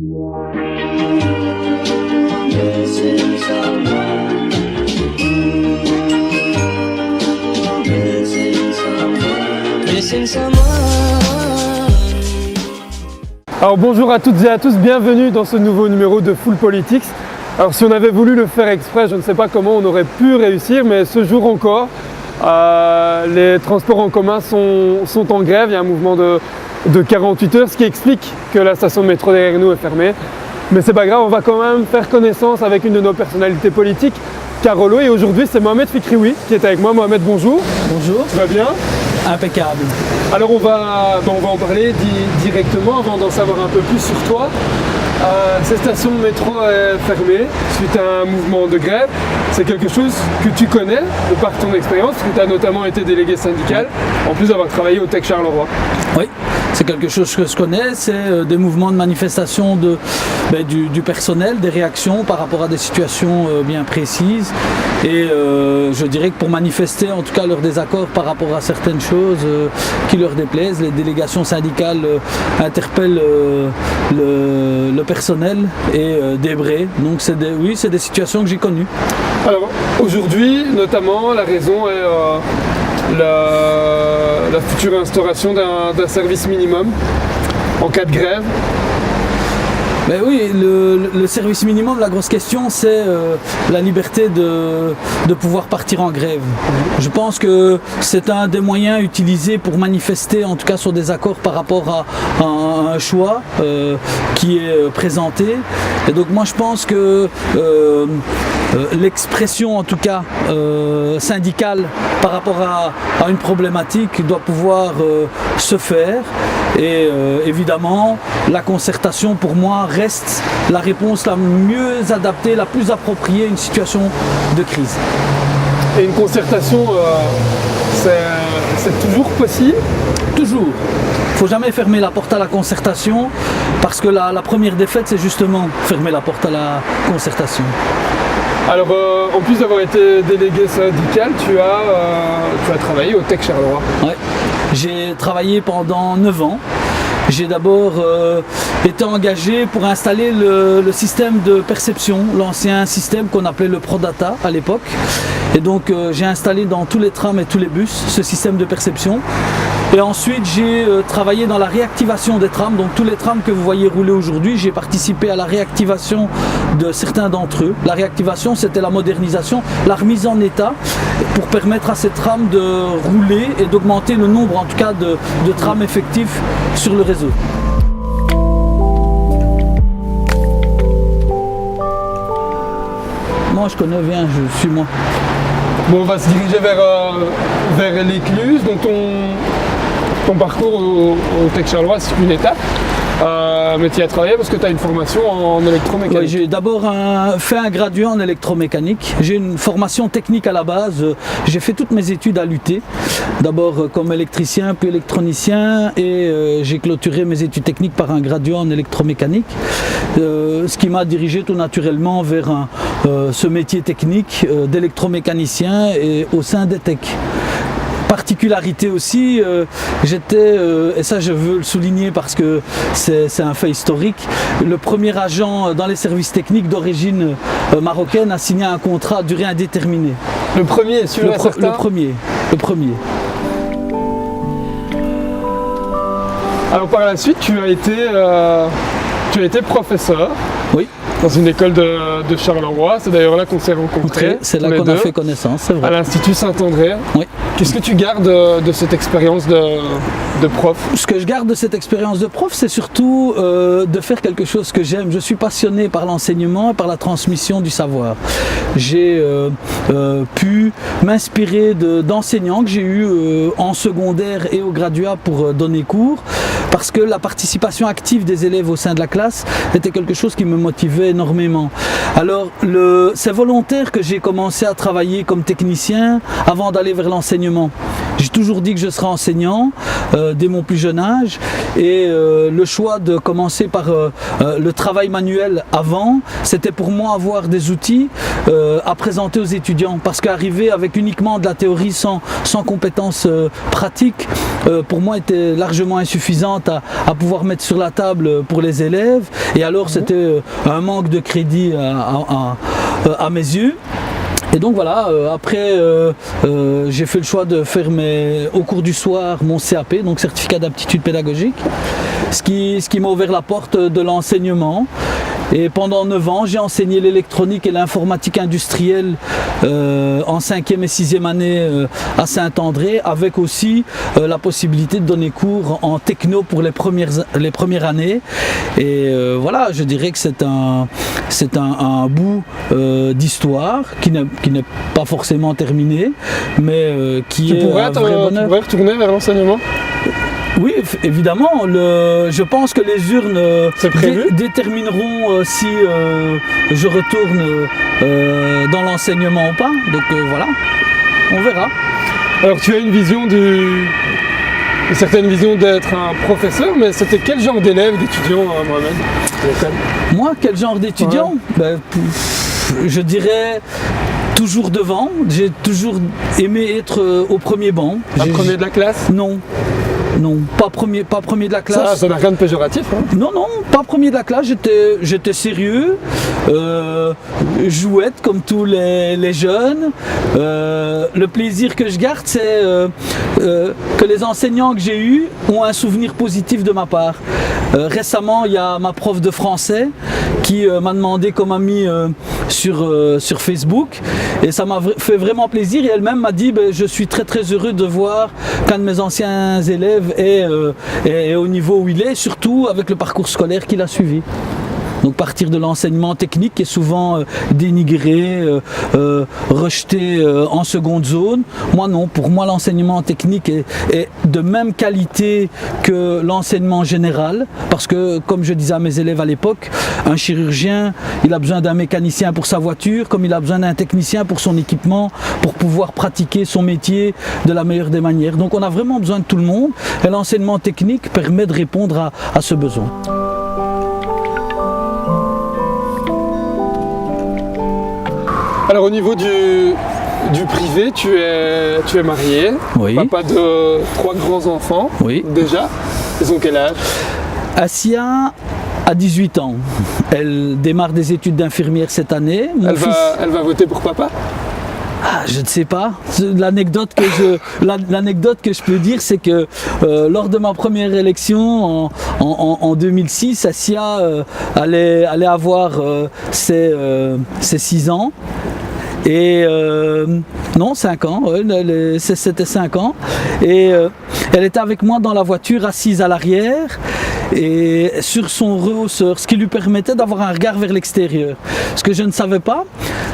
Alors bonjour à toutes et à tous, bienvenue dans ce nouveau numéro de Full Politics. Alors si on avait voulu le faire exprès, je ne sais pas comment on aurait pu réussir, mais ce jour encore, les transports en commun sont en grève. Il y a un mouvement de 48 heures, ce qui explique que la station de métro derrière nous est fermée. Mais c'est pas grave, on va quand même faire connaissance avec une de nos personnalités politiques, Carolo, et aujourd'hui c'est Mohamed Fikrioui qui est avec moi. Mohamed, bonjour. Bonjour. Tu vas bien? Impeccable. Alors on va en parler directement avant d'en savoir un peu plus sur toi. Cette station de métro est fermée suite à un mouvement de grève. C'est quelque chose que tu connais de par ton expérience, parce que tu as notamment été délégué syndical, en plus d'avoir travaillé au Tech Charleroi. Oui, c'est quelque chose que je connais, c'est des mouvements de manifestation du personnel, des réactions par rapport à des situations bien précises. Et je dirais que pour manifester en tout cas leur désaccord par rapport à certaines choses qui leur déplaisent, les délégations syndicales interpellent le personnel et débrayent. Donc c'est des situations que j'ai connues. Alors aujourd'hui notamment la raison est la future instauration d'un service minimum en cas de grève. Ben oui, le service minimum, la grosse question, c'est la liberté de pouvoir partir en grève. Je pense que c'est un des moyens utilisés pour manifester, en tout cas sur des accords par rapport à un choix qui est présenté. Et donc moi je pense que l'expression en tout cas syndicale par rapport à une problématique doit pouvoir se faire. Et évidemment, la concertation pour moi reste la réponse la mieux adaptée, la plus appropriée à une situation de crise. Et une concertation, c'est toujours possible? Toujours. Il ne faut jamais fermer la porte à la concertation, parce que la première défaite, c'est justement fermer la porte à la concertation. Alors, en plus d'avoir été délégué syndical, tu as travaillé au Tech Charleroi. Ouais. J'ai travaillé pendant 9 ans. J'ai d'abord été engagé pour installer le système de perception, l'ancien système qu'on appelait le ProData à l'époque. Et donc j'ai installé dans tous les trams et tous les bus ce système de perception. Et ensuite j'ai travaillé dans la réactivation des trams, donc tous les trams que vous voyez rouler aujourd'hui, j'ai participé à la réactivation de certains d'entre eux. La réactivation, c'était la modernisation, la remise en état pour permettre à ces trams de rouler et d'augmenter le nombre en tout cas de trams effectifs sur le réseau. Moi je connais bien, je suis moi. Bon, on va se diriger vers l'Écluse, donc ton parcours au Tech Charleroi, c'est une étape. Mais tu y as travaillé parce que tu as une formation en électromécanique. Oui, j'ai d'abord fait un graduat en électromécanique. J'ai une formation technique à la base. J'ai fait toutes mes études à l'UT. D'abord comme électricien, puis électronicien. Et j'ai clôturé mes études techniques par un graduat en électromécanique. Ce qui m'a dirigé tout naturellement vers ce métier technique d'électromécanicien et au sein des Tech. Particularité aussi, j'étais, et ça je veux le souligner parce que c'est un fait historique, le premier agent dans les services techniques d'origine marocaine à signer un contrat à durée indéterminée. Le premier, celui-là certain ? Le premier. Alors par la suite, tu as été professeur. Oui. Dans une école de Charleroi, c'est d'ailleurs là qu'on s'est rencontrés. C'est là qu'on a fait connaissance, c'est vrai. À l'Institut Saint-André. Oui. Qu'est-ce que tu gardes de cette expérience de prof? Ce que je garde de cette expérience de prof, c'est surtout de faire quelque chose que j'aime. Je suis passionné par l'enseignement et par la transmission du savoir. J'ai pu m'inspirer d'enseignants que j'ai eus en secondaire et au graduat pour donner cours, parce que la participation active des élèves au sein de la classe était quelque chose qui me motivait énormément. Alors c'est volontaire que j'ai commencé à travailler comme technicien avant d'aller vers l'enseignement. J'ai toujours dit que je serais enseignant dès mon plus jeune âge, et le choix de commencer par le travail manuel avant, c'était pour moi avoir des outils à présenter aux étudiants, parce qu'arriver avec uniquement de la théorie sans compétences pratiques, pour moi était largement insuffisante à pouvoir mettre sur la table pour les élèves, et alors c'était un manque de crédit à mes yeux. Et donc voilà, après j'ai fait le choix de faire au cours du soir mon CAP, donc certificat d'aptitude pédagogique, ce qui m'a ouvert la porte de l'enseignement. Et pendant 9 ans, j'ai enseigné l'électronique et l'informatique industrielle en 5e et 6e année à Saint-André, avec aussi la possibilité de donner cours en techno pour les premières années. Et voilà, je dirais que c'est un bout d'histoire qui n'est pas forcément terminé, mais qui est un vrai bonheur. Tu pourrais retourner vers l'enseignement ? Oui, évidemment. Je pense que les urnes détermineront si je retourne dans l'enseignement ou pas. Donc voilà, on verra. Alors tu as une certaine vision d'être un professeur, mais c'était quel genre d'élève, d'étudiant, Mohamed ? Moi, quel genre d'étudiant ? Je dirais toujours devant. J'ai toujours aimé être au premier banc. Pas premier de la classe ? Non, pas premier de la classe. Ça n'a rien de péjoratif. Hein. Non, pas premier de la classe, j'étais sérieux, jouette comme tous les jeunes. Le plaisir que je garde, c'est que les enseignants que j'ai eus ont un souvenir positif de ma part. Récemment, il y a ma prof de français qui m'a demandé comme ami sur Facebook, et ça m'a fait vraiment plaisir, et elle-même m'a dit je suis très très heureux de voir qu'un de mes anciens élèves est au niveau où il est, surtout avec le parcours scolaire qu'il a suivi. Donc partir de l'enseignement technique qui est souvent dénigré, rejeté en seconde zone. Moi non, pour moi l'enseignement technique est de même qualité que l'enseignement général, parce que comme je disais à mes élèves à l'époque, un chirurgien, il a besoin d'un mécanicien pour sa voiture, comme il a besoin d'un technicien pour son équipement, pour pouvoir pratiquer son métier de la meilleure des manières. Donc on a vraiment besoin de tout le monde, et l'enseignement technique permet de répondre à ce besoin. Alors au niveau du privé, tu es marié, oui. Papa de 3 grands-enfants, oui. Déjà. Ils ont quel âge ? Assia a 18 ans. Elle démarre des études d'infirmière cette année. Elle va voter pour papa ? Je ne sais pas. L'anecdote que je peux dire, c'est que lors de ma première élection en 2006, Assia allait avoir ses 6 ans. Et non, 5 ans, c'était 5 ans. Et elle était avec moi dans la voiture, assise à l'arrière, et sur son rehausseur, ce qui lui permettait d'avoir un regard vers l'extérieur. Ce que je ne savais pas,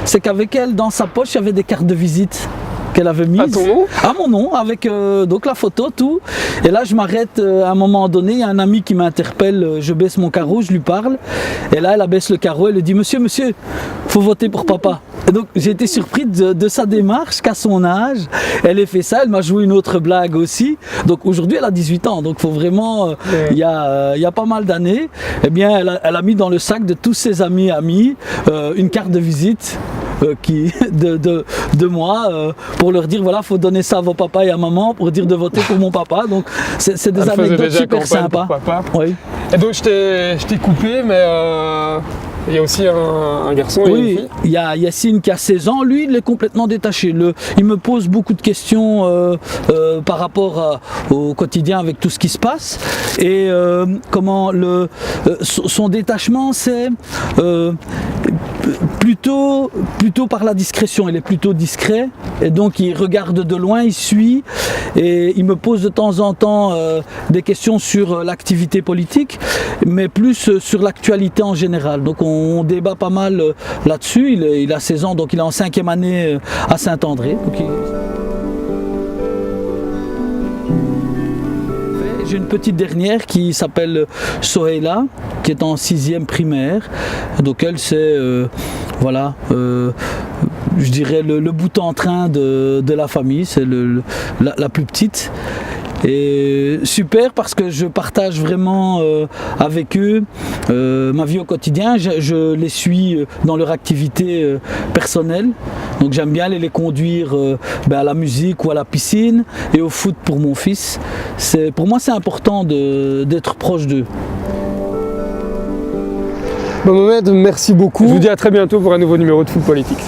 c'est qu'avec elle, dans sa poche, il y avait des cartes de visite qu'elle avait mises. À ton nom ? À mon nom, avec donc la photo, tout. Et là, je m'arrête à un moment donné, il y a un ami qui m'interpelle, je baisse mon carreau, je lui parle. Et là, elle abaisse le carreau, elle lui dit « Monsieur, faut voter pour papa ». Et donc, j'ai été surpris de sa démarche, qu'à son âge, elle ait fait ça. Elle m'a joué une autre blague aussi. Donc aujourd'hui, elle a 18 ans. Donc, il faut vraiment, il y a pas mal d'années, eh bien, elle a mis dans le sac de tous ses amis une carte de visite de moi pour leur dire voilà, faut donner ça à vos papas et à maman pour dire de voter pour mon papa. Donc c'est des anecdotes super sympas. Oui. Et donc je t'ai coupé, mais il y a aussi un garçon et une fille. Il y a Yacine qui a 16 ans, lui il est complètement détaché. Il me pose beaucoup de questions par rapport au quotidien avec tout ce qui se passe. Et son détachement, c'est plutôt par la discrétion. Il est plutôt discret et donc il regarde de loin, il suit et il me pose de temps en temps des questions sur l'activité politique, mais plus sur l'actualité en général. Donc on débat pas mal là-dessus. Il a 16 ans, donc il est en 5e année à Saint-André. J'ai une petite dernière qui s'appelle Soheila, qui est en 6e primaire. Donc elle, c'est je dirais, le bout en train de la famille, c'est la plus petite. Et super parce que je partage vraiment avec eux ma vie au quotidien. Je les suis dans leur activité personnelle. Donc j'aime bien aller les conduire à la musique ou à la piscine et au foot pour mon fils. Pour moi c'est important d'être proche d'eux. Bon, Mohamed, merci beaucoup. Je vous dis à très bientôt pour un nouveau numéro de Foot Politics.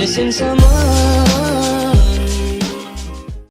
Missing someone